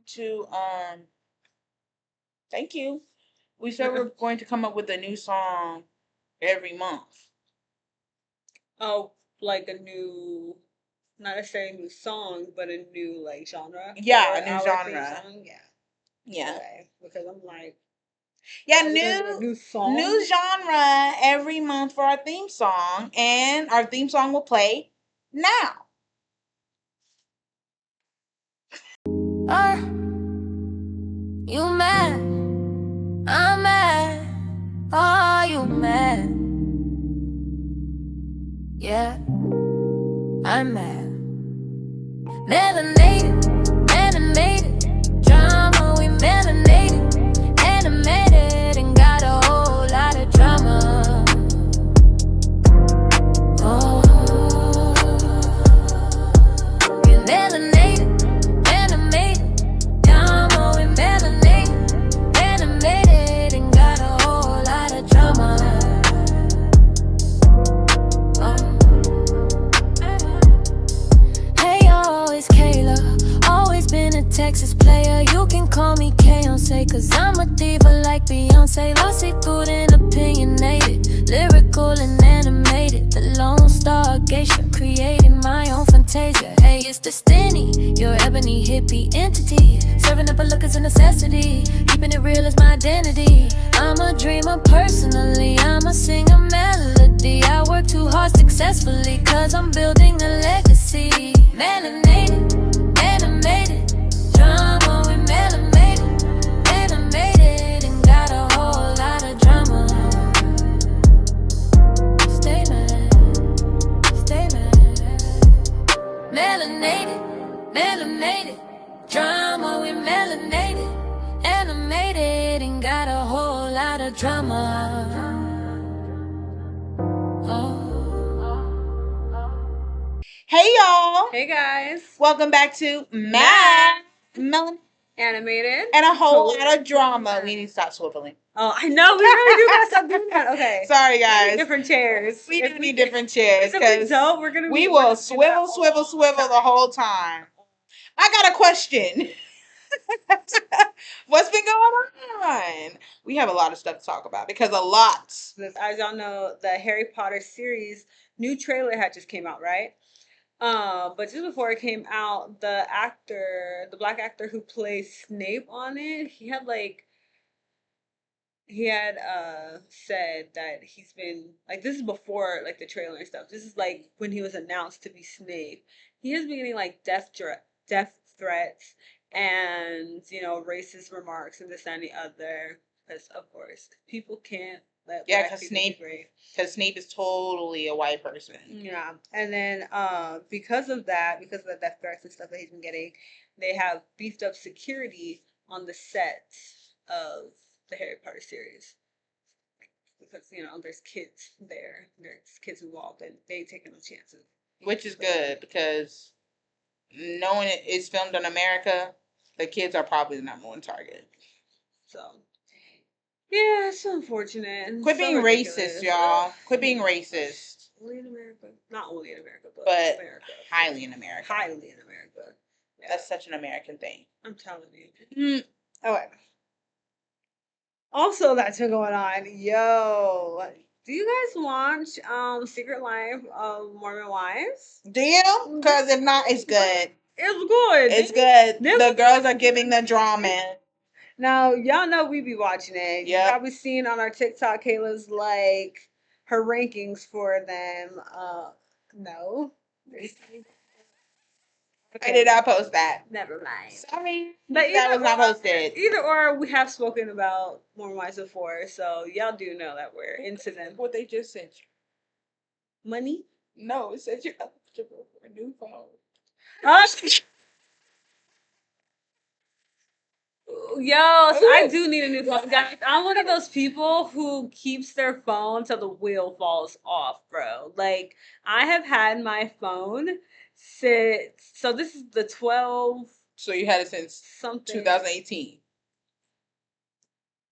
to thank you. We said we're going to come up with a new song every month. Oh, like a new, not necessarily a new song, but a new like genre. Yeah, for a new our theme genre. song. Yeah. Yeah. Okay. Because I'm like, Yeah, are we gonna do a new song? new genre every month for our theme song, and our theme song will play now. Are you mad? I'm mad. Are you mad? Yeah, I'm mad. Melanated, animated, drama, we melanated, animated, and got a whole lot of drama. Oh, we melanated, animated, drama, we melanated, animated, and got a whole lot of drama. Hey yo, it's Kayla. Always been a Texas player. You can call me K-on-say, cause I'm a diva like Beyonce. Lossy, good and opinionated, lyrical and animated. The Lone Star Geisha, creating my own fantasia. Hey, it's destiny, your ebony hippie entity. Serving up a look is a necessity, keeping it real is my identity. I'm a dreamer personally, I'm a singer melody. I work too hard successfully, cause I'm building a legacy. Melanated, animated, drama, we melanated, animated, and got a whole lot of drama. Stay mad, stay mad. Melanated, melanated, drama, we melanated, animated, and got a whole lot of drama. Oh. Hey y'all. Hey guys. Welcome back to M.A.D. Melon Animated. and a whole lot of drama. We need to stop swiveling. Oh, I know. We really do gotta stop doing that. Okay. Sorry, We guys. need different chairs. We do need different chairs If we because don't, we're gonna. we we're will gonna do that swivel the whole time. I got a question. What's been going on? We have a lot of stuff to talk about because a lot. As y'all know, the Harry Potter series new trailer had just came out, right? But just before it came out, the black actor who plays Snape on it, he had said that he's been like, this is before like the trailer and stuff. This is like when he was announced to be Snape. He has been getting like death threats and racist remarks and this and the other. Because of course people can't let Yeah, black because people be great. Snape is totally a white person. Yeah, and then because of the death threats and stuff that he's been getting, they have beefed up security on the set of the Harry Potter series because there's kids there, there's kids involved, and they ain't taking no chances. Which is good because knowing it is filmed in America, the kids are probably the number one target. So yeah, it's unfortunate. Quit being racist, y'all. Quit being racist. Only in America, not only in America, but America. Highly in America. Highly in America. Yeah. That's such an American thing. I'm telling you. Okay. Also, that's been going on. Yo, do you guys watch Secret Life of Mormon Wives? Do you? Because if not, it's good. It's good. It's good. The girls are giving the drama. Now, y'all know we be watching it. You've probably seen on our TikTok, Kayla's like her rankings for them. No. I did not post that. Never mind. Sorry. But that was not posted. Either or, we have spoken about Mormon Wives before, so y'all do know that we're into them. What they just sent you. Money? No, it said you're eligible for a new phone. Yo, so I do need a new phone, guys. I'm one of those people who keeps their phone till the wheel falls off, bro. Like, I have had my phone since, so this is the 12. So you had it since something 2018.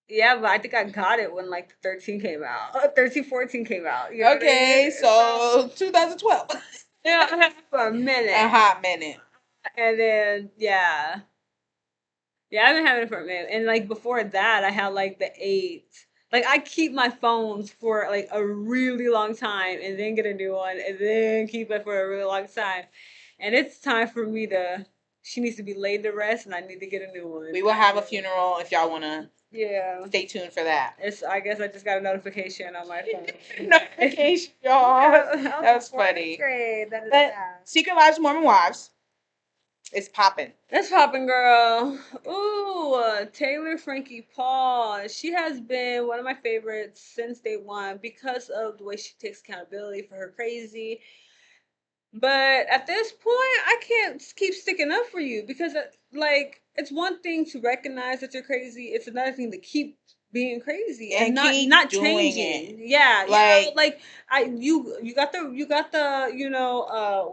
Yeah, but I think I got it when like the 13 came out. 13, 14 came out. You know okay, I mean? So 2012. Yeah, for a minute. A hot minute. And then, yeah. Yeah, I've been having it for a minute. And like before that, I had like the eight. Like I keep my phones for like a really long time and then get a new one and then keep it for a really long time. And it's time for me to she needs to be laid to rest and I need to get a new one. We will have a funeral if y'all want to. Yeah. Stay tuned for that. It's. I guess I just got a notification on my phone. Notification, y'all. That was funny. Great. That is But sad. Secret Lives of Mormon Wives is popping. That's popping, girl. Ooh, Taylor Frankie Paul. She has been one of my favorites since day one because of the way she takes accountability for her crazy. But at this point, I can't keep sticking up for you because, like, it's one thing to recognize that you're crazy. It's another thing to keep being crazy and not changing. It. Yeah, like you got the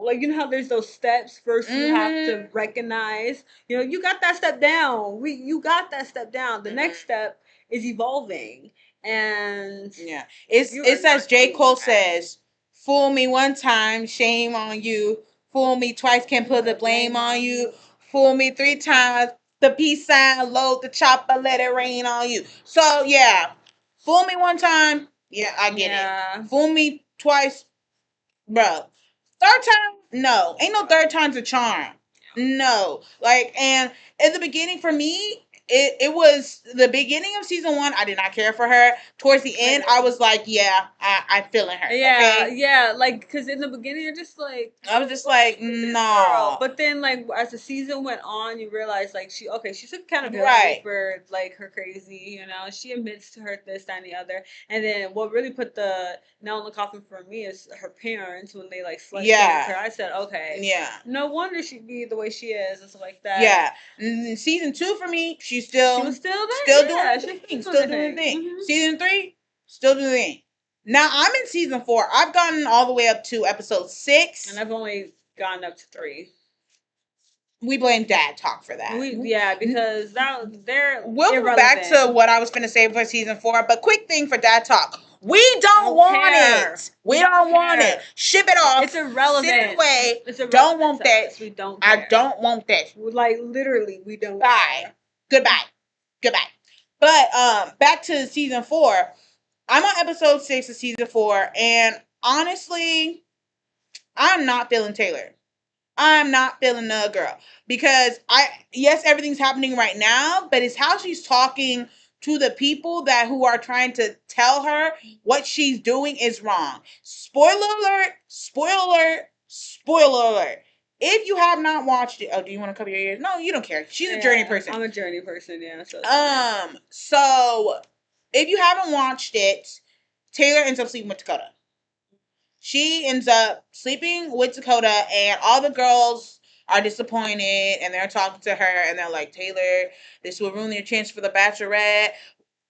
like how there's those steps. First, you have to recognize. You got that step down. You got that step down. The next step is evolving, and yeah, it's as J. Cole says. Fool me one time, shame on you. Fool me twice, can't put the blame on you. Fool me three times, the peace sign, load the chopper, let it rain on you. So yeah, fool me one time, yeah, I get it. Fool me twice, bro. Third time, no, ain't no third time's a charm. No, like, and in the beginning for me, it was the beginning of season one. I did not care for her. Towards the end, I was like, yeah, I'm feeling her. Yeah, okay? yeah, like because in the beginning you're just like I was just like, no. But then like as the season went on, you realize like she took accountability for like her crazy. She admits to her this, that, and the other. And then what really put the nail in the coffin for me is her parents when they like slut shamed her. I said, okay, yeah, no wonder she'd be the way she is and stuff like that. Yeah, season 2 for me, she was still doing her thing, still doing the thing. Mm-hmm. Season 3, still doing the thing. Now I'm in season 4. I've gotten all the way up to episode 6, and I've only gone up to 3. We blame Dad Talk for that. Because they're we'll go back to what I was going to say for season 4, but quick thing for Dad Talk. We don't want it. We don't want it. Ship it off. It's irrelevant. Send it away. It's irrelevant. Don't want that. We don't care. I don't want that. Like literally, we don't. Bye. Goodbye. But back to season 4. I'm on episode 6 of season 4, and honestly, I'm not feeling Taylor. I'm not feeling the girl because yes, everything's happening right now, but it's how she's talking to the people who are trying to tell her what she's doing is wrong. Spoiler alert, spoiler alert, spoiler alert. If you have not watched it, do you want to cover your ears? No, you don't care. She's a journey person. I'm a journey person, yeah. So if you haven't watched it, Taylor ends up sleeping with Dakota. She ends up sleeping with Dakota, and all the girls are disappointed, and they're talking to her, and they're like, Taylor, this will ruin your chance for the Bachelorette.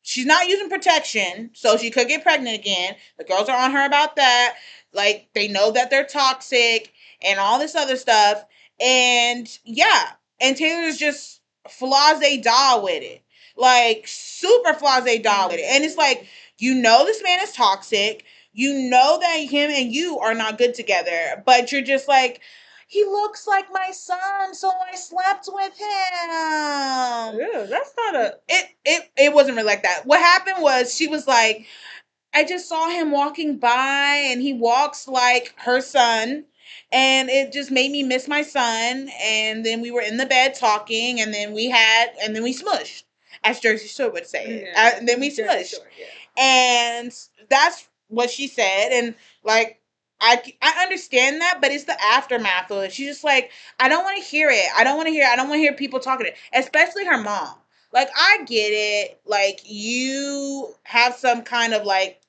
She's not using protection, so she could get pregnant again. The girls are on her about that. Like, they know that they're toxic and all this other stuff. And, yeah. And Taylor's just flase doll with it. Like, super flase doll with it. And it's like, this man is toxic. You know that him and you are not good together. But you're just like, he looks like my son, so I slept with him. Ew, that's not it wasn't really like that. What happened was she was like, I just saw him walking by and he walks like her son. And it just made me miss my son. And then we were in the bed talking, and then we smushed, as Jersey Shore would say. Yeah, and then we smushed. Shore, yeah. And that's what she said. And like, I understand that, but it's the aftermath of it. She's just like, I don't want to hear it. I don't want to hear people talking to it, especially her mom. Like, I get it. Like, you have some kind of like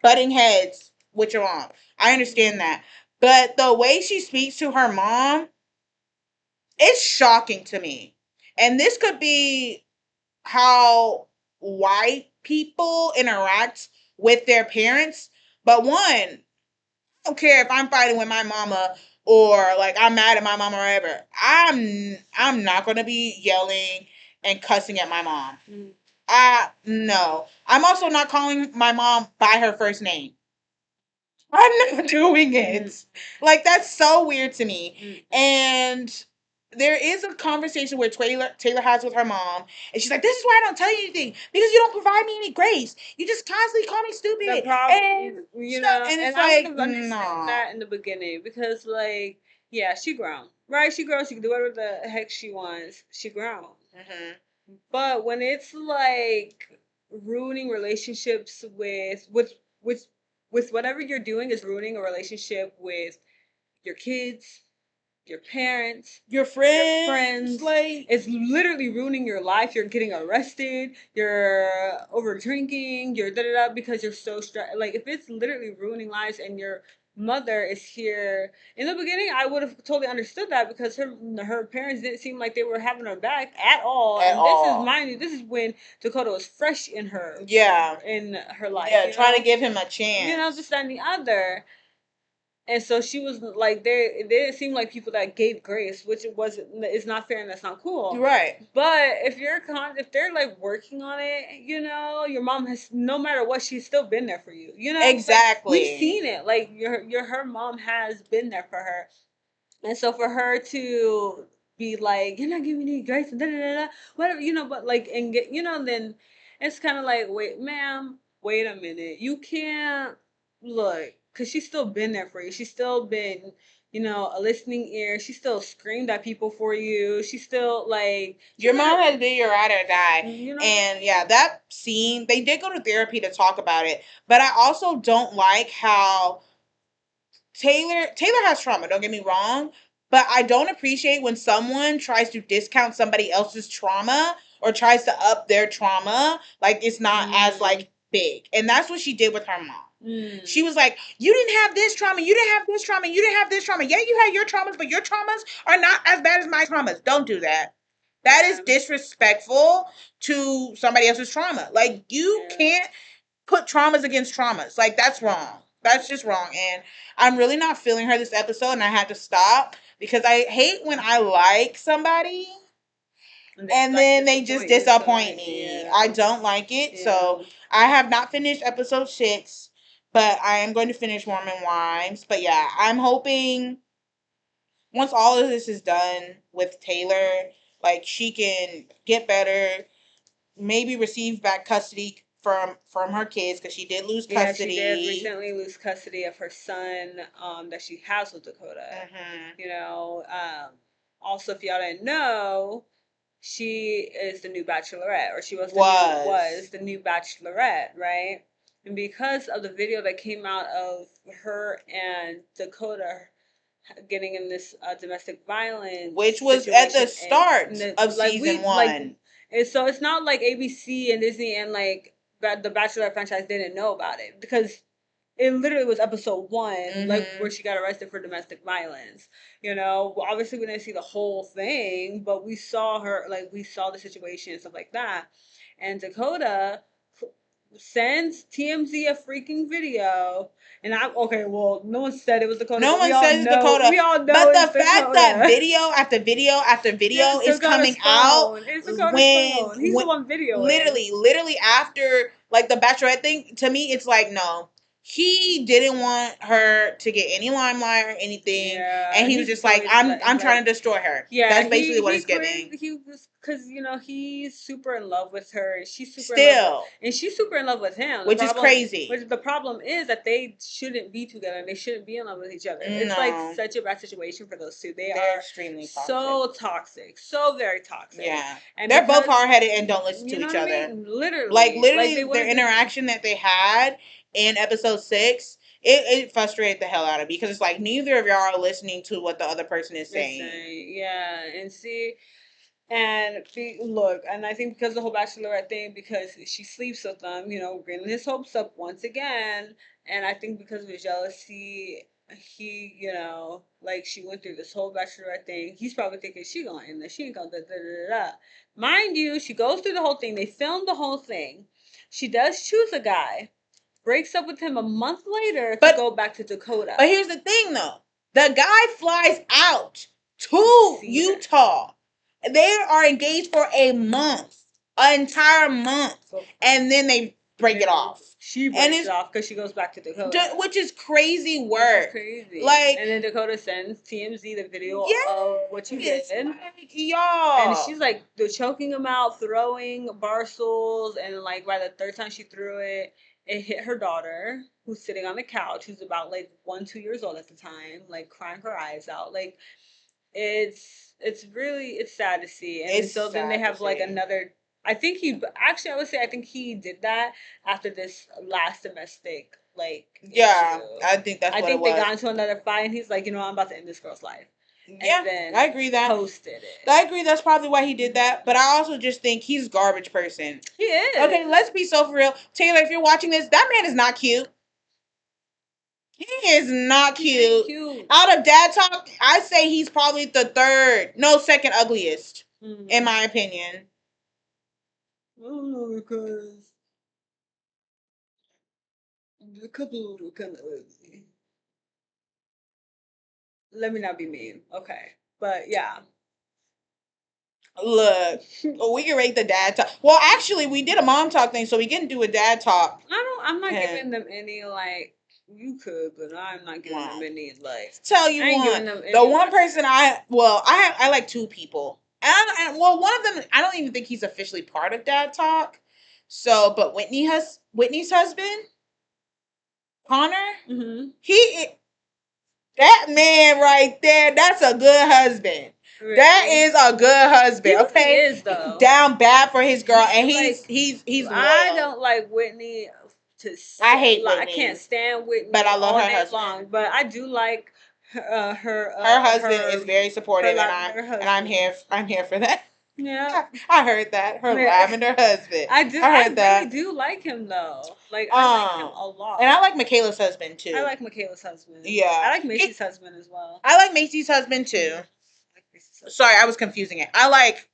butting heads with your mom. I understand that. But the way she speaks to her mom, it's shocking to me. And this could be how white people interact with their parents. But one, I don't care if I'm fighting with my mama or like I'm mad at my mama or whatever. I'm not gonna be yelling and cussing at my mom. No. I'm also not calling my mom by her first name. I'm not doing it. Like, that's so weird to me. And there is a conversation where Taylor has with her mom, and she's like, "This is why I don't tell you anything because you don't provide me any grace. You just constantly call me stupid." The problem, And you stuff, know, and it's and I would like, have understood no, that in the beginning because, like, yeah, she grown, right? She grown. She can do whatever the heck she wants. She grown. But when it's like ruining relationships with whatever you're doing is ruining a relationship with your kids, your parents, your friends, like, it's literally ruining your life. You're getting arrested. You're over drinking. You're da da da because you're so stressed. Like if it's literally ruining lives, and your mother is here. In the beginning, I would have totally understood that because her parents didn't seem like they were having her back at all. At And this is, all. mind you, this is when Dakota was fresh in her life. Yeah, you trying to know? give him a chance. You know, this that, and the other. And so she was like, they didn't seem like people that gave grace, which it wasn't. It's not fair and that's not cool. Right. But if they're like working on it, you know, your mom has, no matter what, she's still been there for you. You know, Exactly. Like, we've seen it. Like her mom has been there for her, and so for her to be like, you're not giving me any grace and da da da da, whatever, you know, but like, and get, you know, then it's kind of like, wait, ma'am, wait a minute, you can't look, because she's still been there for you. She's still been, you know, a listening ear. She still screamed at people for you. She still like your mom has been your ride or die. you know? And yeah, that scene, they did go to therapy to talk about it. But I also don't like how Taylor has trauma, don't get me wrong, but I don't appreciate when someone tries to discount somebody else's trauma or tries to up their trauma like it's not as like big. And that's what she did with her mom. She was like, "You didn't have this trauma, you didn't have this trauma, you didn't have this trauma. Yeah, you had your traumas, but your traumas are not as bad as my traumas. Don't do that. That is disrespectful to somebody else's trauma. Like, you can't put traumas against traumas. Like, that's wrong. That's just wrong. And I'm really not feeling her this episode, and I had to stop because I hate when I like somebody and then they just disappoint me. I don't like it. So I have not finished episode 6, but I am going to finish Warm and Wives. But yeah, I'm hoping once all of this is done with Taylor, like, she can get better, maybe receive back custody from her kids because she did lose custody. Yeah, she did recently lose custody of her son that she has with Dakota. You know, also, if y'all didn't know, she is the new Bachelorette, or she was the new Bachelorette, right? And because of the video that came out of her and Dakota getting in this domestic violence, which was at the start of like, season 1. And so it's not like ABC and Disney and like the Bachelor franchise didn't know about it, because it literally was episode 1, like where she got arrested for domestic violence. You know, well, obviously we didn't see the whole thing, but we saw her, like, we saw the situation and stuff like that. And Dakota sends TMZ a freaking video, and well, no one said it was Dakota. No one says Dakota. We all know, but it's the fact Dakota. that video after video after video is coming out it's Dakota's phone. He's the one videoing. Literally after like the Bachelorette thing, to me it's like, no, he didn't want her to get any limelight or anything, and he was just like, I'm trying to destroy her. Yeah, that's basically what it's giving. He was, because you know, he's super in love with her, and she's super in love with him, which is crazy. Which the problem is that they shouldn't be together, and they shouldn't be in love with each other. It's like such a bad situation for those two. They're extremely toxic. So toxic, so very toxic. Yeah, and they're both hard headed and don't listen to each other. I mean? Literally, their interaction that they had in episode 6, it frustrated the hell out of me because it's like neither of y'all are listening to what the other person is saying. Yeah, and see. And look, and I think because the whole Bachelorette thing, because she sleeps with them, you know, bringing his hopes up once again. And I think because of his jealousy, he, you know, like, she went through this whole Bachelorette thing. He's probably thinking she gonna end this, she ain't gonna da da da da. Mind you, she goes through the whole thing. They filmed the whole thing. She does choose a guy, breaks up with him a month later to go back to Dakota. But here's the thing, though: the guy flies out to Utah. They are engaged for a month, an entire month, and then they break it off. she breaks it off because she goes back to Dakota. Which is crazy work. Which is crazy. Like, and then Dakota sends TMZ the video yes, of what you did. like, y'all. And she's like, they're choking him out, throwing bar stools, and like by the third time she threw it, it hit her daughter, who's sitting on the couch, who's about like 1-2 years old at the time, like crying her eyes out. Like, it's really, it's sad to see. And It's so then they sad to have like see. another. I think he actually, I would say, I think he did that after this last domestic like Yeah, issue. I think that's I what think it they was. got into another fight, and he's like, you know, I'm about to end this girl's life. Yeah, And then I agree that. posted it. I agree that's probably why he did that. But I also just think he's a garbage person. He is. Okay, let's be so for real. Taylor, if you're watching this, that man is not cute. He is not cute. Out of dad talk, I say he's probably the second ugliest, in my opinion. I don't know, because a couple were kind of ugly. Let me not be mean, okay? But yeah. Look, we can rate the dad talk. Well, actually, we did a mom talk thing, so we can do a dad talk. I'm not giving them any like. You could, but I'm not giving them any like. Tell you one. The one person I like two people. And one of them, I don't even think he's officially part of Dad Talk. So, but Whitney's husband, Connor, that man right there, that's a good husband. Really? That is a good husband. He okay, really is though. Down bad for his girl, and he's loyal. I don't like Whitney. I hate Whitney. I can't stand Whitney, but I love all her day husband. long. But I do like her. Her husband is very supportive, and I'm here for that. Yeah, I heard that. Her lavender husband. I heard that. Really do like him though. Like I like him a lot. And I like Michaela's husband too. I like Michaela's husband. Yeah. I like Macy's husband as well. I like Macy's husband too. Sorry, I was confusing it. I like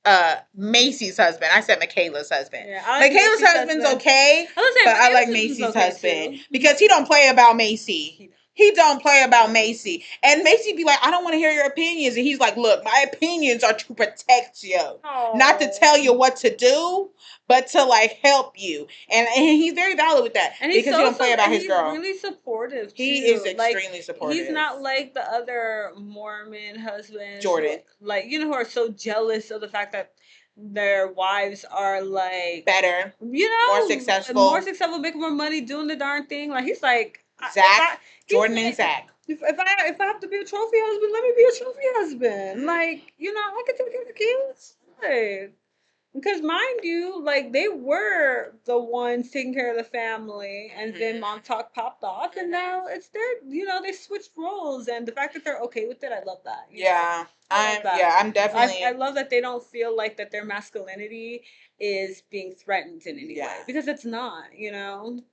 Macy's husband. I said Michaela's husband. Yeah, like Michaela's husband's okay, but I like Macy's husband because he don't play about Macy. He don't play about Macy. And Macy be like, I don't want to hear your opinions. And he's like, look, my opinions are to protect you. Aww. Not to tell you what to do, but to like help you. And he's very valid with that. And because he don't play about his girl. He's really supportive too. He is extremely supportive. He's not like the other Mormon husbands. Jordan. Who are so jealous of the fact that their wives are like better. More successful, make more money doing the darn thing. Like he's like Jordan and Zach. If I have to be a trophy husband, let me be a trophy husband. Like, I can take care of the kids. Like, because mind you, like they were the ones taking care of the family, and then Mom Talk popped off, and now it's their, they switched roles, and the fact that they're okay with it, I love that. I'm definitely. I love that they don't feel like that their masculinity is being threatened in any way, because it's not.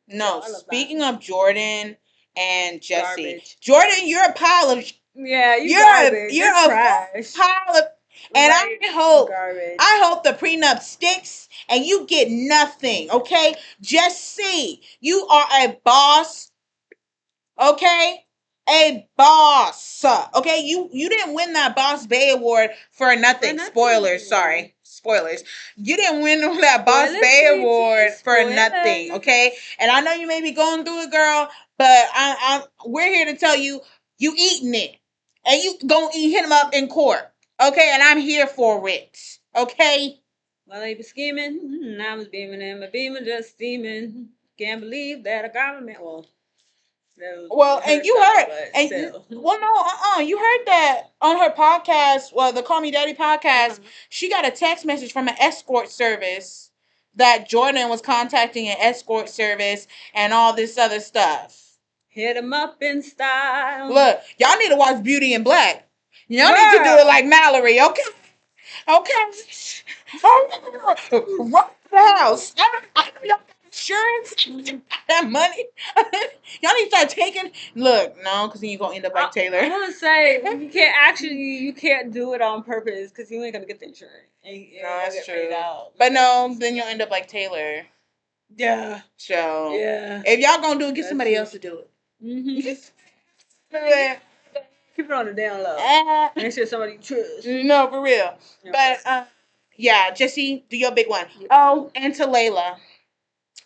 No, so speaking of Jordan and Jesse, garbage. Jordan, you're a pile of. Yeah, you're a trash. Pile of. And I hope the prenup sticks and you get nothing, okay? Just see, you are a boss, okay? A boss, okay? You didn't win that Boss Bay Award for nothing. Spoilers, sorry. Spoilers. You didn't win that Boss Bay Award for nothing, okay? And I know you may be going through it, girl, but we're here to tell you, you eating it. And you gonna hit him up in court. Okay, and I'm here for it. Okay? Well, they be scheming. I was beaming and my beaming just steaming. Can't believe that I got a man. And you heard, you heard that on her podcast, the Call Me Daddy podcast, she got a text message from an escort service that Jordan was contacting an escort service and all this other stuff. Hit him up in style. Look, y'all need to watch Beauty in Black. Y'all need to do it like Mallory, okay? Okay. Run the house. I know y'all got insurance. That money. Y'all need to start taking. Look, no, because then you're going to end up like Taylor. I'm going to say, you can't do it on purpose because you ain't going to get the insurance. No, that's true. But no, then you'll end up like Taylor. Yeah. So, if y'all going to do it, get somebody else to do it. Mm-hmm. Keep it on the down low. Make sure somebody trusts. No, for real. But, Jesse, do your big one. Oh, and to Layla.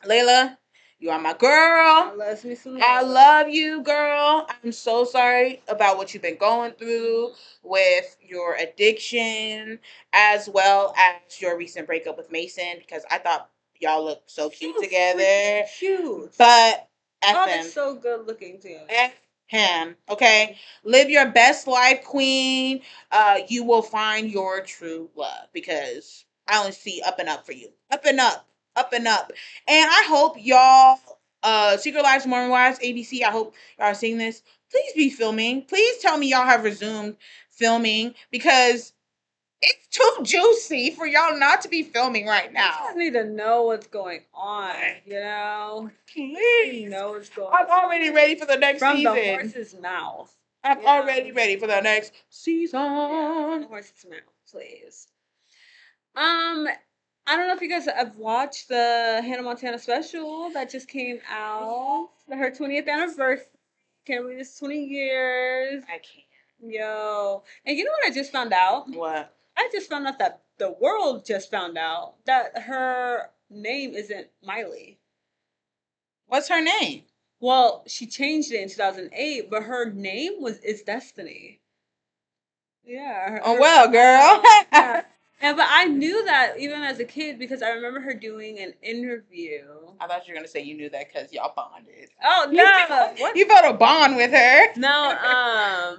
Layla, You are my girl. Loves me some I love. love you, girl. I'm so sorry about what you've been going through with your addiction, as well as your recent breakup with Mason, because I thought y'all looked so He cute was together. freaking cute. But Oh, F they're him. so good looking too. F him. Okay? Live your best life, queen. You will find your true love, because I only see up and up for you. Up and up. Up and up. And I hope y'all, Secret Lives Morning Wives, ABC, I hope y'all are seeing this. Please be filming. Please tell me y'all have resumed filming, because it's too juicy for y'all not to be filming right I now. just need to know what's going on, you know? Please. Know what's going I'm on. already ready for the next From season. the horse's mouth. I'm Yeah. already ready for the next season. Yeah, from the horse's mouth, please. I don't know if you guys have watched the Hannah Montana special that just came out. Her 20th anniversary. Can't believe it's 20 years. I can't. Yo. And you know what I just found out? What? I just found out that the world just found out that her name isn't Miley. What's her name? Well, she changed it in 2008, but her name is Destiny. Yeah. Oh well, girl. Yeah. And but I knew that even as a kid because I remember her doing an interview. I thought you were gonna say you knew that because y'all bonded. Oh no! What? You felt a bond with her. No,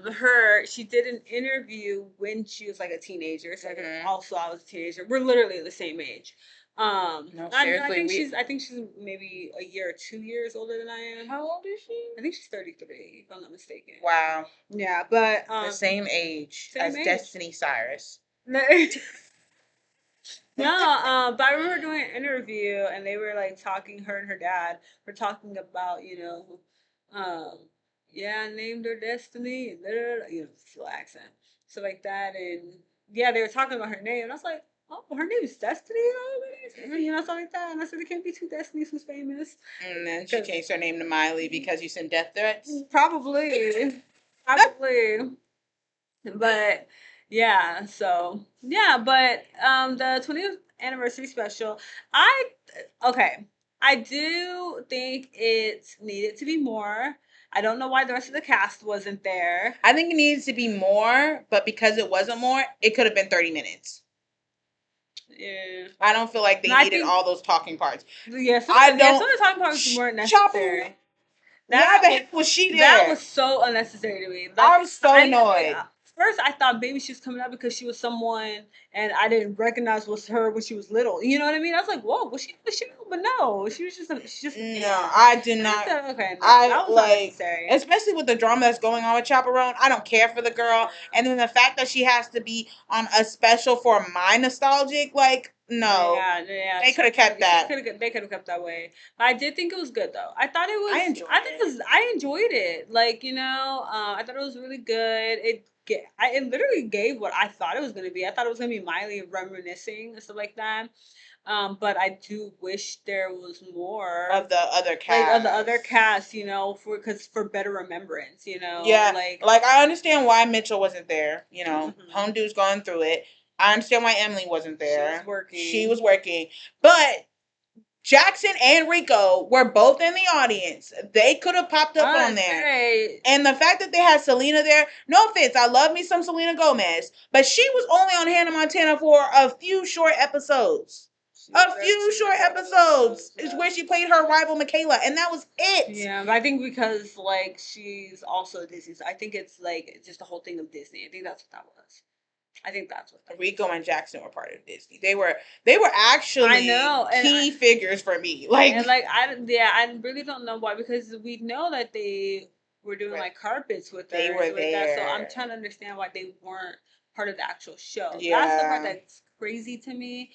she did an interview when she was like a teenager. So Mhm. also I was a teenager. We're literally the same age. No, I seriously, I think she's maybe a year or 2 years older than I am. How old is she? I think she's 33, if I'm not mistaken. Wow. Yeah, but The same age same as age. Destiny Cyrus. No, but I remember doing an interview and they were like talking, her and her dad were talking about, um, yeah, I named her Destiny, and full accent, so like that, and yeah, they were talking about her name, and I was like, oh, her name is Destiny, something like that, and I said there can't be two Destinies who's famous, And then she changed her name to Miley because you sent death threats. probably, but yeah, so yeah, but the 20th anniversary special, I okay, I do think it needed to be more. I don't know why the rest of the cast wasn't there. I think it needs to be more, but because it wasn't more, it could have been 30 minutes. Yeah, I don't feel like they needed all those talking parts. Yeah, some of the talking parts weren't necessary. Why the heck was she there? That was so unnecessary to me. I was so annoyed. First, I thought maybe she was coming out because she was someone, and I didn't recognize was her when she was little. You know what I mean? I was like, "Whoa, was she?" But no, she was just. No, I did not. Said, okay, no, that was unnecessary. Especially with the drama that's going on with Chaperone. I don't care for the girl, and then the fact that she has to be on a special for my nostalgic, like, no. Yeah. They could have kept that. They could have kept that way. I did think it was good though. I thought it was. I enjoyed it. Like I thought it was really good. It literally gave what I thought it was gonna be. I thought it was gonna be Miley reminiscing and stuff like that. But I do wish there was more of the other cast. Like of the other cast, for better remembrance, Yeah, like I understand why Mitchell wasn't there. Home dude's going through it. I understand why Emily wasn't there. She was working. But Jackson and Rico were both in the audience. They could have popped up on there. And the fact that they had Selena there, no offense, I love me some Selena Gomez, but she was only on Hannah Montana for a few short episodes. Is where she played her rival Michaela, and that was it. Yeah, but I think because like she's also Disney, so I think it's like just the whole thing of Disney. I think that's what that was. I think that's what Rico and Jackson were part of Disney. They were actually key figures for me. I really don't know why, because we know that they were doing like carpets with her. They were there. So I'm trying to understand why they weren't part of the actual show. Yeah. That's the part that's crazy to me.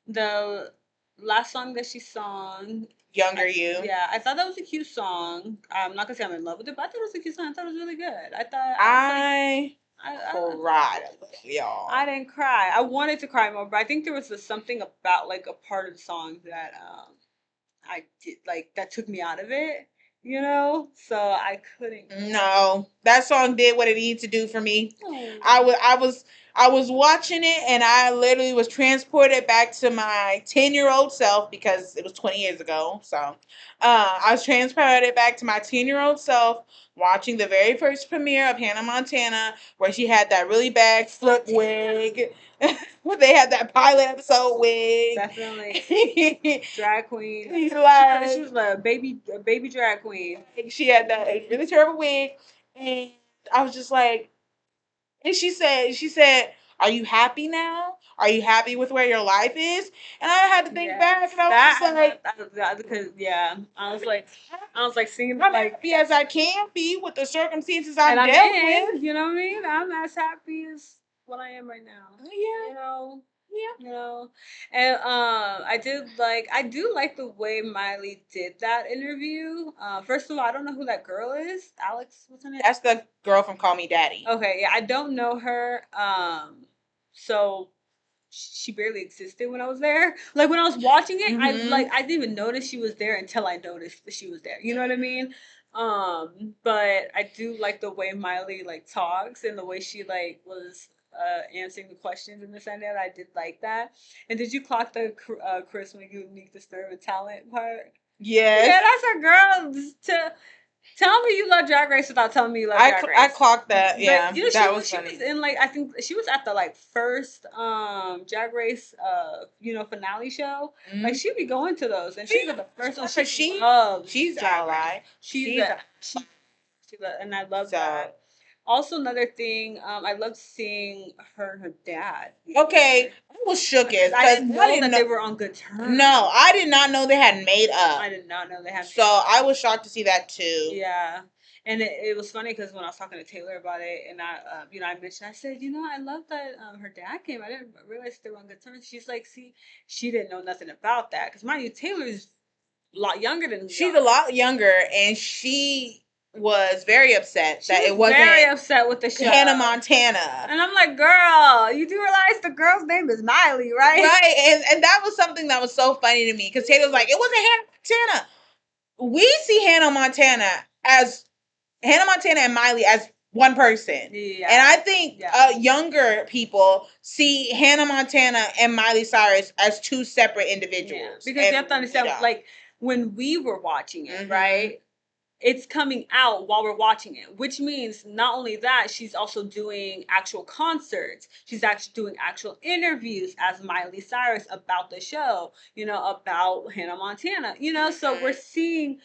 The last song that she sang, Younger You. Yeah, I thought that was a cute song. I'm not gonna say I'm in love with it, but I thought it was a cute song. I thought it was really good. I cried, y'all. I didn't cry. I wanted to cry more, but I think there was something about like a part of the song that I did like that took me out of it. So I couldn't. No, that song did what it needed to do for me. Oh. I I was watching it and I literally was transported back to my 10-year-old self because it was 20 years ago. So I was transported back to my 10-year-old self watching the very first premiere of Hannah Montana where she had that really bad flip wig. Where they had that pilot episode wig. Definitely. Drag queen. She was a baby drag queen. She had that really terrible wig. And I was just like, and she said, "Are you happy now? Are you happy with where your life is?" And I had to think back, and I was just like, because I was like seeing I'm like happy as I can be with the circumstances I've and I'm dealt in, with. you know what I mean? I'm as happy as what I am right now. Yeah, You know, yeah. you know, and I do like the way Miley did that interview. First of all, I don't know who that girl is. Alex, what's her name? That's the girl from Call Me Daddy. Okay, yeah, I don't know her. So she barely existed when I was there. Like when I was watching it, I didn't even notice she was there until I noticed that she was there. You know what I mean? But I do like the way Miley like talks and the way she like was answering the questions and this and that. I did like that. And did you clock the charisma, unique, disturbing talent part? Yes. Yeah, that's her girl. To tell me you love Drag Race without telling me you love Drag Race. I clocked that. Yeah, but, you know, that she funny. was in like I think she was at the like first Drag Race finale show. Mm-hmm. Like she'd be going to those, and she's the first one. She loves she's Drag ally. Race. And I love that. Also, another thing, I loved seeing her and her dad. Okay, I was shook because I didn't know that they were on good terms. No, I did not know they had made up. I did not know they had. So I was shocked to see that too. Yeah, and it was funny because when I was talking to Taylor about it, and I mentioned, I said, I love that her dad came. I didn't realize they were on good terms. She's like, see, she didn't know nothing about that because mind you, Taylor's a lot younger than me. She's a lot younger, and she was very upset that it wasn't very upset with the show Hannah Montana. And I'm like, girl, you do realize the girl's name is Miley, right? Right, and that was something that was so funny to me because Taylor was like, it wasn't Hannah Montana. We see Hannah Montana and Miley as one person. Yeah. And I think younger people see Hannah Montana and Miley Cyrus as two separate individuals. Yeah. Because you have to understand, like, when we were watching it, right? It's coming out while we're watching it, which means not only that, she's also doing actual concerts. She's actually doing actual interviews as Miley Cyrus about the show, about Hannah Montana, so we're seeing,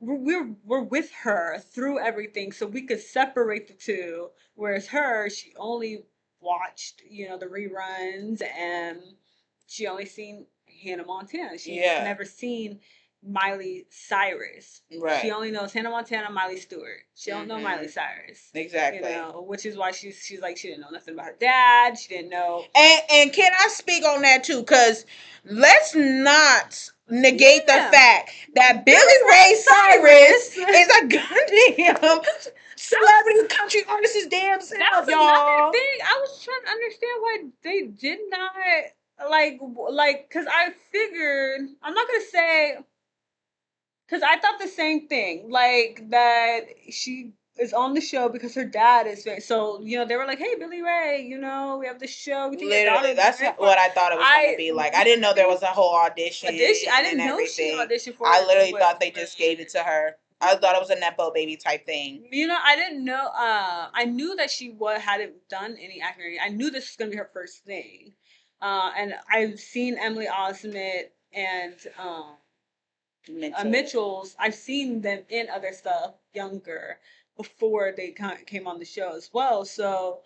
we're with her through everything so we could separate the two. Whereas she only watched, the reruns and she only seen Hannah Montana. She's never seen Miley Cyrus. Right. She only knows Hannah Montana, Miley Stewart. She don't know Miley Cyrus. Exactly. Which is why she's like she didn't know nothing about her dad. She didn't know. And can I speak on that too? Because let's not negate the fact that Billy Ray Cyrus is a goddamn celebrity country artist's damn self, y'all. Another thing. I was trying to understand why they did not like because I figured I'm not gonna say. Because I thought the same thing, like that she is on the show because her dad is very, so they were like, hey, Billy Ray, we have the show. Literally, that's what I thought it was going to be like. I didn't know there was a whole audition. I didn't know she auditioned for it. I literally thought they just gave it to her. I thought it was a Nepo baby type thing. I didn't know. I knew that she hadn't done any acting. I knew this was going to be her first thing. And I've seen Emily Osment and Mitchell's. I've seen them in other stuff younger before they came on the show as well. So,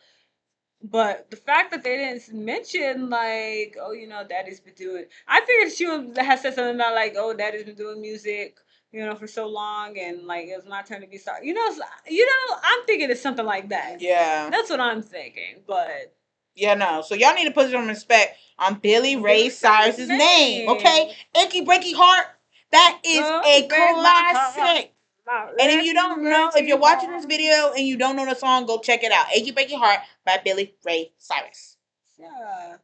but the fact that they didn't mention like, oh, Daddy's been doing. I figured she would have said something about like, oh, Daddy's been doing music, for so long, and like it was my turn to be sorry. I'm thinking it's something like that. Yeah, that's what I'm thinking, but. Yeah, no. So y'all need to put some respect on Billy Ray Cyrus's name, okay? Achy Breaky Heart. That is a classic. And if you don't know, if you're watching this video and you don't know the song, go check it out. Achy Breaky Heart by Billy Ray Cyrus. Yeah.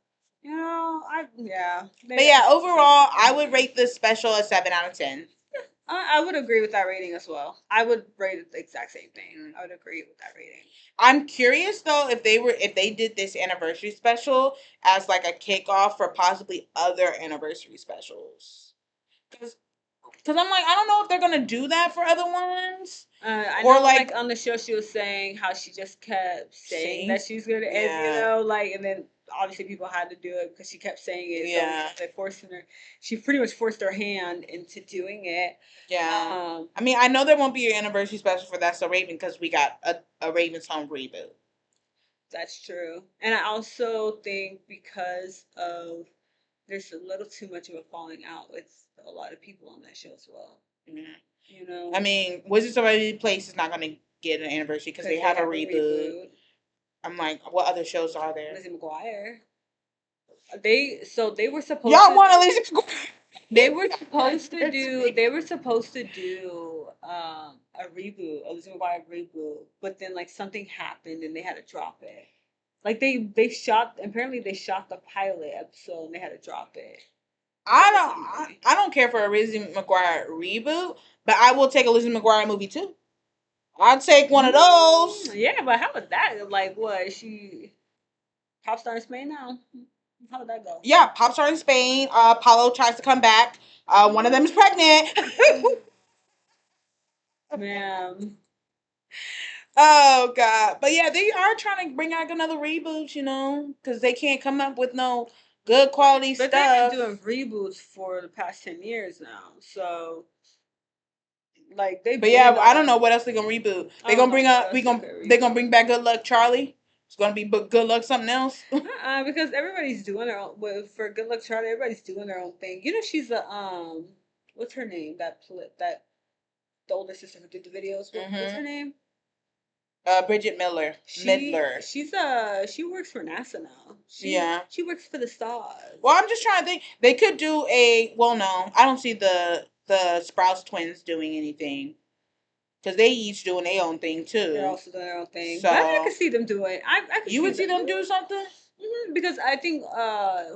But yeah, overall, I would rate this special a 7 out of 10. I would agree with that rating as well. I would rate it the exact same thing. I would agree with that rating. I'm curious though if they did this anniversary special as like a kickoff for possibly other anniversary specials. Because I'm like, I don't know if they're gonna do that for other ones. I Or know, like like on the show, she was saying how she just kept saying saying, that she's gonna end, you yeah, know, like, and then obviously people had to do it because she kept saying it. So yeah, they forcing her. She pretty much forced her hand into doing it. yeah. I mean, I know there won't be an anniversary special for That's So Raven because we got a Raven's Home reboot. That's true, and I also think because of there's a little too much of a falling out with a lot of people on that show as well. Yeah. You know, I mean, Wizards of Waverly Place is not going to get an anniversary because they have a reboot. I'm like, what other shows are there? Lizzie McGuire. They were supposed Y'all to want Lizzie McGuire? they were supposed to do a reboot, a Lizzie McGuire reboot, but then like something happened and they had to drop it. Like they shot apparently they shot the pilot episode and they had to drop it. I don't care for a Lizzie McGuire reboot, but I will take a Lizzie McGuire movie too. I'll take one of those. Yeah, but how would that like what she pop star in Spain now? How would that go? Yeah, pop star in Spain. Paulo tries to come back. One of them is pregnant. Man. Oh God! But yeah, they are trying to bring out another reboot, you know, because they can't come up with no good quality But stuff. they've been doing reboots for the past 10 years now, so like they. But yeah, I don't know what else they're gonna reboot. They're gonna bring up. They're gonna bring back Good Luck Charlie. It's gonna be Good Luck something else. Because everybody's doing their own. Well, for Good Luck Charlie, everybody's doing their own thing. You know, she's a what's her name? That the older sister who did the videos. What's her name? Bridget Miller. She works for NASA now. She works for the stars. Well, I'm just trying to think. They could do no, I don't see the Sprouse twins doing anything because they each doing their own thing too. They're also doing their own thing. So, but I could see them do it. I could. You would see them do something. Because I think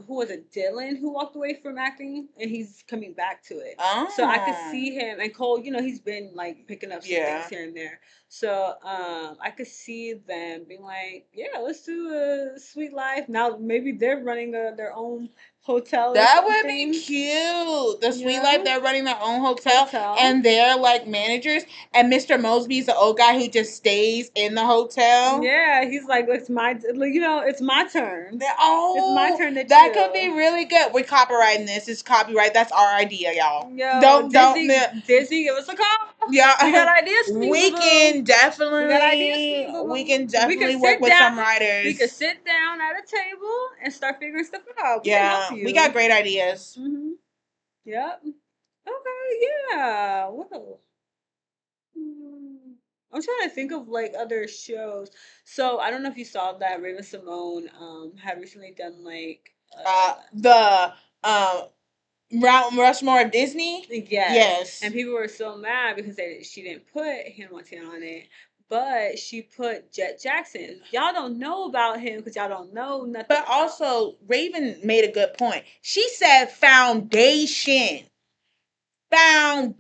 who was it, Dylan, who walked away from acting and he's coming back to it. Oh. So I could see him, and Cole, you know, he's been like picking up some things here and there. So I could see them being like, yeah, let's do a Sweet Life. Now maybe they're running their own hotel. That would be cute. The Sweet Life, they're running their own hotel, and they're like managers. And Mr. Mosby's the old guy who just stays in the hotel. Yeah, he's like, it's my, you know, it's my turn. It's my turn to that could be really good. We're copywriting this. It's copyright. That's our idea, y'all. Yo, Disney, give us a call. Yeah, we got ideas. We can definitely. We got ideas. We can definitely work with some writers. We could sit down at a table and start figuring stuff out. We got great ideas. Mm-hmm. Yep. Okay. Yeah. What else? I'm trying to think of like other shows. So I don't know if you saw that Raven Simone had recently done like the Mount Rushmore of Disney. Yes. And people were so mad because she didn't put Hannah Montana on it. But she put Jet Jackson. Y'all don't know about him because y'all don't know nothing. But also, Raven made a good point. She said foundation of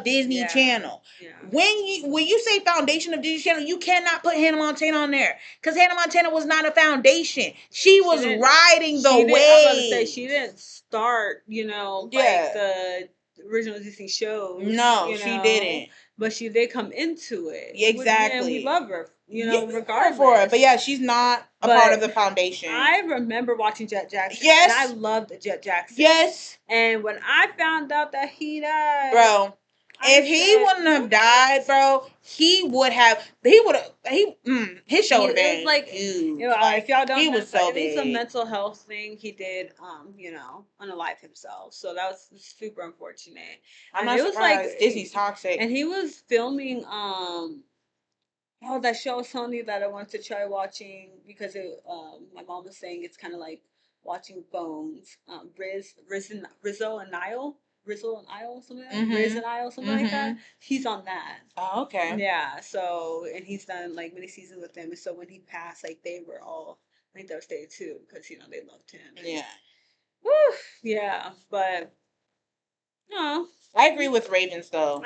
Disney Channel. Yeah. When you say foundation of Disney Channel, you cannot put Hannah Montana on there because Hannah Montana was not a foundation. She was riding the wave. I was about to say she didn't start, you know, like the original Disney shows. No, she didn't. But she did come into it. Exactly. And we love her, you know, regardless. For it. But yeah, she's not a part of the foundation. I remember watching Jet Jackson. Yes. And I loved Jet Jackson. Yes. And when I found out that he died. Bro, if he wouldn't have died, bro, his show would have been like huge. You know, if y'all don't know, was so big. It's a mental health thing. He did, you know, unalive himself. So that was super unfortunate. I'm not surprised. Disney's toxic. And he was filming that show Sony that I wanted to try watching because my mom was saying it's kind of like watching Bones. Rizzo and Niall, something like that. Riz and Niall, something like that. He's on that. Oh, okay. Yeah. So, and he's done like many seasons with them. And so when he passed, like they were all, I think devastated too because you know they loved him. Yeah. Woo. Yeah, but No, I agree with Ravens though.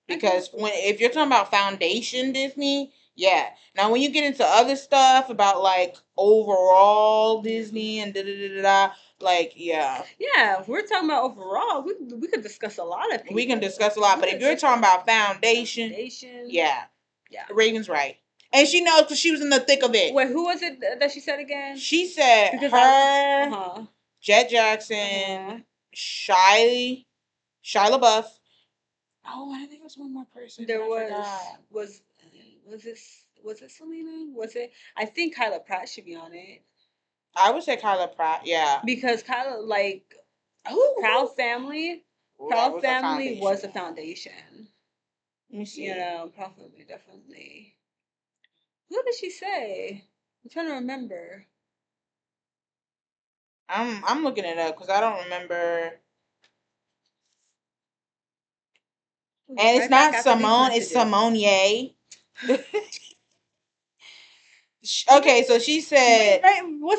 Because when if you're talking about foundation Disney, yeah. Now when you get into other stuff about like overall Disney and da da da da da, like yeah. Yeah, if we're talking about overall, we could discuss a lot of people. We can discuss a lot, but if you're talking about foundation, yeah. Yeah. Raven's right. And she knows because she was in the thick of it. Wait, who was it that she said again? She said because her, Jet Jackson, Shia LaBeouf. Oh, I think it was one more person. There was it Selena? Was it? I think Kyla Pratt should be on it. I would say Kyla Pratt, yeah. Because Kyla, like, Proud Family, Proud Family was a foundation. Let me see. You know, Proud Family definitely. What did she say? I'm trying to remember. I'm looking it up because I don't remember. And it's not Simone, it's Simone Ye. Okay, so she said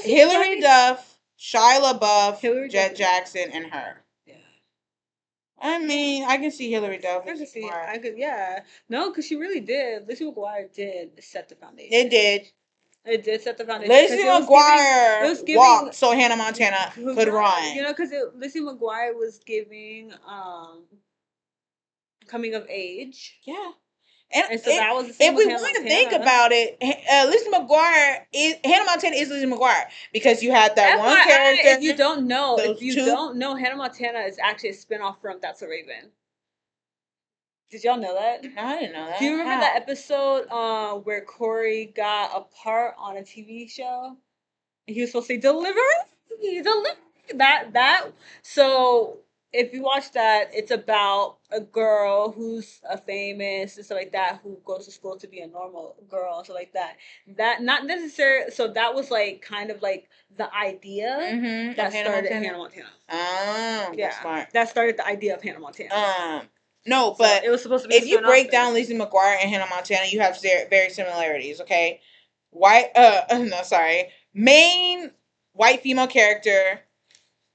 Hillary Duff, Shia LaBeouf, Jet Jackson, and her. Yeah. I mean, I can see Hillary Duff. I could, yeah. No, because she really did. Lizzie McGuire did set the foundation. It did. It did set the foundation. Lizzie McGuire walked so Hannah Montana could run. You know, because Lizzie McGuire was giving coming of age. Yeah. And so that was the same if we want to think about it, Lizzie McGuire is Hannah Montana is Lizzie McGuire because you had that one character. If you don't know, Hannah Montana is actually a spinoff from That's a Raven. Did y'all know that? No, I didn't know that. Do you remember that episode where Corey got a part on a TV show? And he was supposed to say, deliver that. So if you watch that, it's about a girl who's a famous and stuff like that who goes to school to be a normal girl and stuff like that. That not necessarily. So that was like kind of like the idea that started Hannah Montana. Oh, yeah, smart. That started the idea of Hannah Montana. No, but it was supposed to be. If you break down Lizzie McGuire and Hannah Montana, you have very similarities. Okay, main white female character,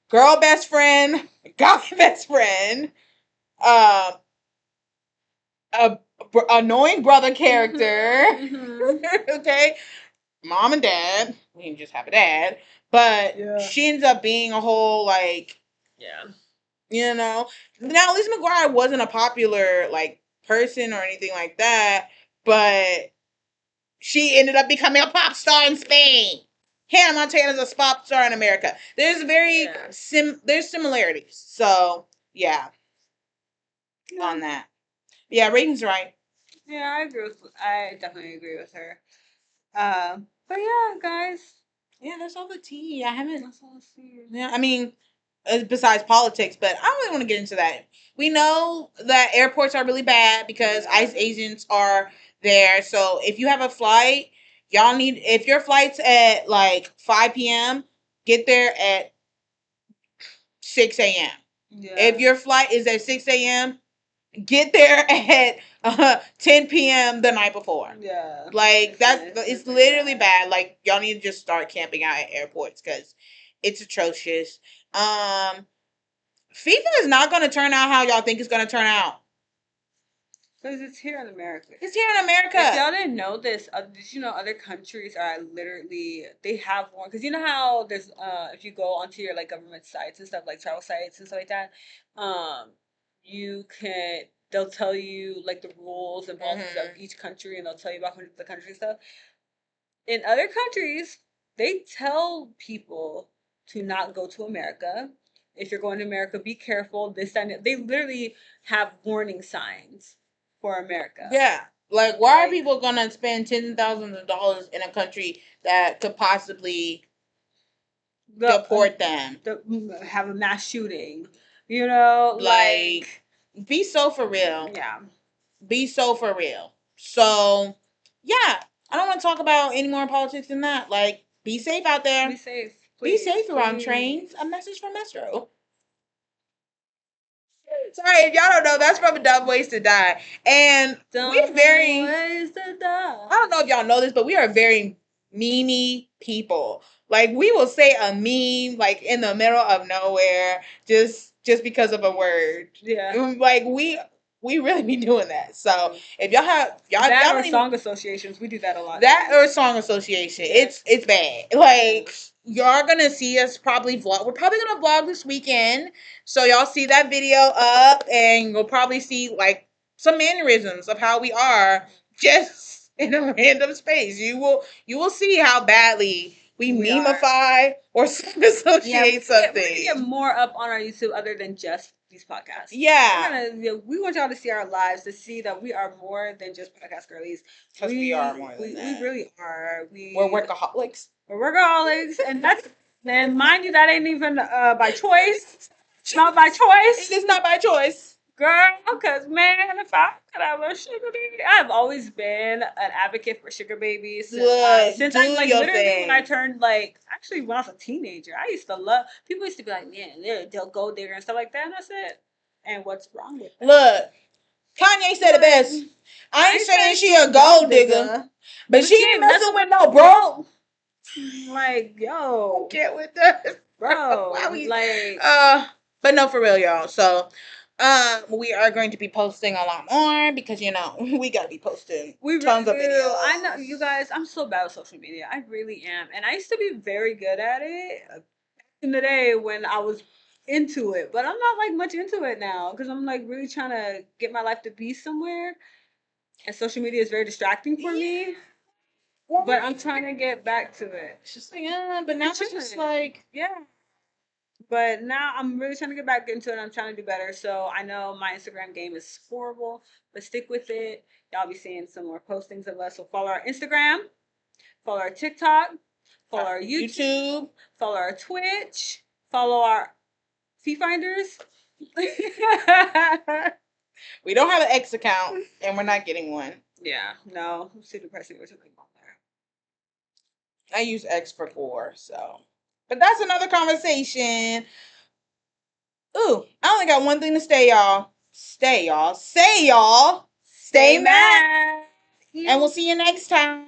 girl best friend, guy best friend, annoying brother character. Okay, mom and dad. We didn't just have a dad, but she ends up being a whole like. Yeah. You know, now Lizzie McGuire wasn't a popular like person or anything like that, but she ended up becoming a pop star in Spain. Hannah Montana's a pop star in America. There's there's similarities. So yeah, on that. Yeah, Reagan's right. Yeah, I definitely agree with her. But yeah, guys. Yeah, that's all the tea. I haven't. That's all the tea. Yeah, I mean, besides politics, but I don't really want to get into that. We know that airports are really bad because ICE agents are there. So if you have a flight, if your flight's at like 5 p.m., get there at 6 a.m. Yeah. If your flight is at 6 a.m., get there at 10 p.m. the night before. Yeah. Like, it's literally bad. Like, y'all need to just start camping out at airports because it's atrocious. FIFA is not going to turn out how y'all think it's going to turn out. Because it's here in America. It's here in America. If y'all didn't know this, did you know other countries are literally, they have one. Because you know how there's, if you go onto your like government sites and stuff, like travel sites and stuff like that, they'll tell you like the rules and policies of each country, and they'll tell you about the country stuff. In other countries, they tell people to not go to America. If you're going to America, be careful. This and they literally have warning signs for America. Yeah. Like, why are people gonna spend tens of thousands of dollars in a country that could possibly deport them? Have a mass shooting. You know, like be so for real. Yeah. Be so for real. So, yeah. I don't want to talk about any more politics than that. Like, be safe out there. Be safe. Please, be safe around trains. A message from Metro. Sorry, if y'all don't know, that's from Dumb Ways to Die. And we're very Ways to Die. I don't know if y'all know this, but we are very memey people. Like, we will say a meme like in the middle of nowhere, just just because of a word. Yeah. Like we really be doing that. So if y'all have y'all That y'all or don't even, song associations, we do that a lot. that or song association, Yeah. it's bad. Like y'all gonna see us probably vlog. We're probably gonna vlog this weekend, so y'all see that video up, and you'll probably see like some mannerisms of how we are just in a random space. You will see how badly we memify or associate Yeah, we're something. gonna get more up on our YouTube other than just these podcasts. Yeah. We want y'all to see our lives, to see that we are more than just podcast girlies. Because we are more than we that. really are. We're workaholics. We're workaholics, and that's, and mind you, that ain't even by choice. It's not by choice. It is not by choice. Girl, because man, if I could have a sugar baby, I've always been an advocate for sugar babies. Since I like literally when I turned like, actually when I was a teenager, I used to love, people used to be like, man, they'll gold digger and stuff like that, and I said, and what's wrong with that? Look, Kanye said it best. I ain't saying she a gold digger, but she ain't messing with no broke. Like, yo, Get with that, bro. Why we like, but no, for real, y'all. So, we are going to be posting a lot more because we gotta be posting tons of videos. I know, you guys. I'm so bad with social media. I really am, and I used to be very good at it in the day when I was into it, but I'm not like much into it now because I'm like really trying to get my life to be somewhere, and social media is very distracting for me. But I'm trying to get back to it. It's just like, but now it's just like, yeah. But now I'm really trying to get back into it. I'm trying to do better. So I know my Instagram game is horrible, but stick with it. Y'all be seeing some more postings of us. So follow our Instagram, follow our TikTok, follow our YouTube, follow our Twitch, follow our Fee Finders. We don't have an X account, and we're not getting one. Yeah, no, I'm too depressing or something on there. I use X for 4, so. But that's another conversation. Ooh, I only got one thing to say, y'all. Stay, y'all. Say, y'all. Stay mad. And we'll see you next time.